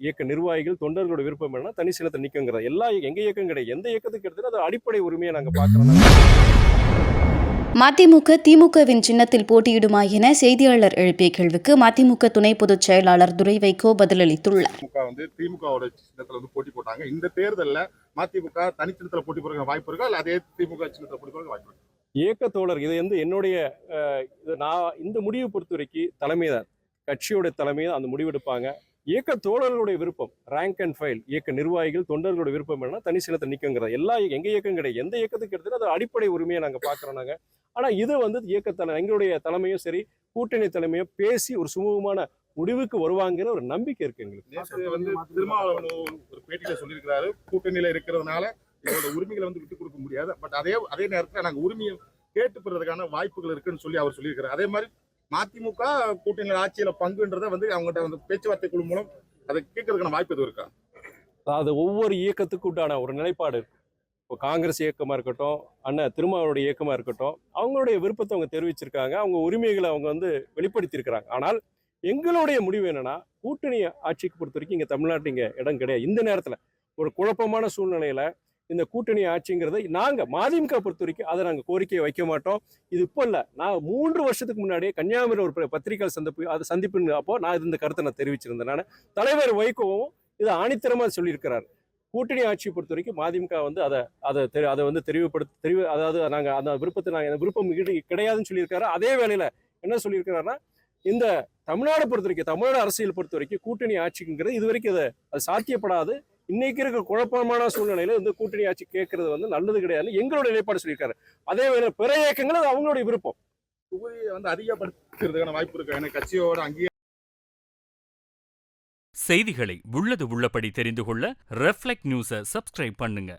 இயக்க நிர்வாகிகள் தொண்டர்களோட விருப்பம் என்னன்னா தனி சின்னத்தை நிற்குங்கிறது. எல்லா எங்க இயக்கம் கிடையாது, எந்த இயக்கத்துக்கு எடுத்துட்டு அது அடிப்படை உரிமையை நாங்கள் பார்க்குறோம். மதிமுக திமுகவின் சின்னத்தில் போட்டியிடுமா என செய்தியாளர் எழுப்பிய கேள்விக்கு மதிமுக துணை பொதுச் செயலாளர் துரை வைகோ பதிலளித்துள்ளார். திமுகவோட சின்னத்துல போட்டி போட்டாங்க. இந்த தேர்தலில் மதிமுக தனி சின்னத்துல போட்டி போடுற வாய்ப்பு இருக்கா, இல்ல அதே திமுக சின்னத்துல போட்டி போடுற வாய்ப்பு இருக்கா? இயக்க தோழர் இது என்னுடைய நான் இந்த முடிவை பொறுத்த வரைக்கும் தலைமை தான், கட்சியோட தலைமை தான் அந்த முடிவெடுப்பாங்க. இயக்க தோழர்களுடைய விருப்பம், ரேங்க் அண்ட் ஃபைல் இயக்க நிர்வாகிகள் தொண்டர்களோட விருப்பம் என்னன்னா தனி சின்னத்தை நிற்குங்கிறது. எல்லா எங்க இயக்கம் கிடையாது, எந்த இயக்கத்துக்கு எடுத்துட்டு அது அடிப்படை உரிமையை நாங்கள் பார்க்குறோம். நாங்கள் ஆனால் இது எங்களுடைய தலைமையும் சரி கூட்டணி தலைமையும் பேசி ஒரு சுமூகமான முடிவுக்கு வருவாங்கிற ஒரு நம்பிக்கை இருக்கு எங்களுக்கு. திருமாவளவன் ஒரு பேட்டியில சொல்லியிருக்கிறாரு, கூட்டணியில இருக்கிறதுனால இதோட உரிமைகளை விட்டு கொடுக்க முடியாது, பட் அதே நேரத்தில் நாங்கள் உரிமையை கேட்டு பெறதுக்கான வாய்ப்புகள் இருக்குன்னு சொல்லி அவர் சொல்லியிருக்கிறார். அதே மாதிரி மதிமுக கூட்டணி ஆட்சியில பங்குன்றதை அவங்ககிட்ட பேச்சுவார்த்தை குழு மூலம் அதை கேட்கறதுக்கான வாய்ப்பு எதுவும் இருக்கா? அதாவது ஒவ்வொரு இயக்கத்துக்கு உண்டான ஒரு நிலைப்பாடு இருக்கு. இப்போ காங்கிரஸ் இயக்கமா இருக்கட்டும், அண்ணன் திருமாவளவனுடைய இயக்கமா இருக்கட்டும், அவங்களுடைய விருப்பத்தை அவங்க தெரிவிச்சிருக்காங்க, அவங்க உரிமைகளை அவங்க வெளிப்படுத்தியிருக்கிறாங்க. ஆனால் எங்களுடைய முடிவு என்னன்னா, கூட்டணி ஆட்சிக்கு பொறுத்த வரைக்கும் இங்க தமிழ்நாட்டு இங்க இடம் கிடையாது. இந்த நேரத்துல ஒரு குழப்பமான சூழ்நிலையில இந்த கூட்டணி ஆட்சிங்கிறத நாங்க மதிமுக பொறுத்த வரைக்கும் அதை நாங்கள் கோரிக்கையை வைக்க மாட்டோம். இது இப்போ இல்லை, நான் 3 வருஷத்துக்கு முன்னாடியே கன்னியாகுமரி ஒரு பத்திரிகை சந்திப்பு அப்போ நான் இந்த கருத்தை நான் தெரிவிச்சிருந்தேன். நான் தலைவர் வைகோவும் இதை ஆணித்தரமா சொல்லியிருக்கிறார். கூட்டணி ஆட்சியை பொறுத்த வரைக்கும் மதிமுக அதை அதாவது நாங்கள் அந்த விருப்பத்தை நாங்கள் விருப்பம் கிடையாதுன்னு சொல்லியிருக்காரு. அதே வேளையில என்ன சொல்லியிருக்கிறாருன்னா, இந்த தமிழ்நாடு பொறுத்த வரைக்கும், தமிழ்நாடு அரசியல் பொறுத்த வரைக்கும் கூட்டணி ஆட்சிங்கிறது இது வரைக்கும் அது சாத்தியப்படாது. இன்னைக்கு இருக்க குழப்பமான சூழ்நிலையில கூட்டணி ஆட்சி கேட்கறது நல்லது கிடையாது எங்களுடைய நிலைப்பாடு சொல்லியிருக்காரு. அதே வேளை பிற இயக்கங்கள் அது அவங்களுடைய விருப்பம். தொகுதியை அதிகப்படுத்துறதுக்கான வாய்ப்பு இருக்கு. எனக்கு கட்சியோட அங்கீகாரம். செய்திகளை உள்ளது உள்ளபடி தெரிந்து கொள்ள ரெஃப்ளெக்ட் நியூஸை சப்ஸ்கிரைப் பண்ணுங்க.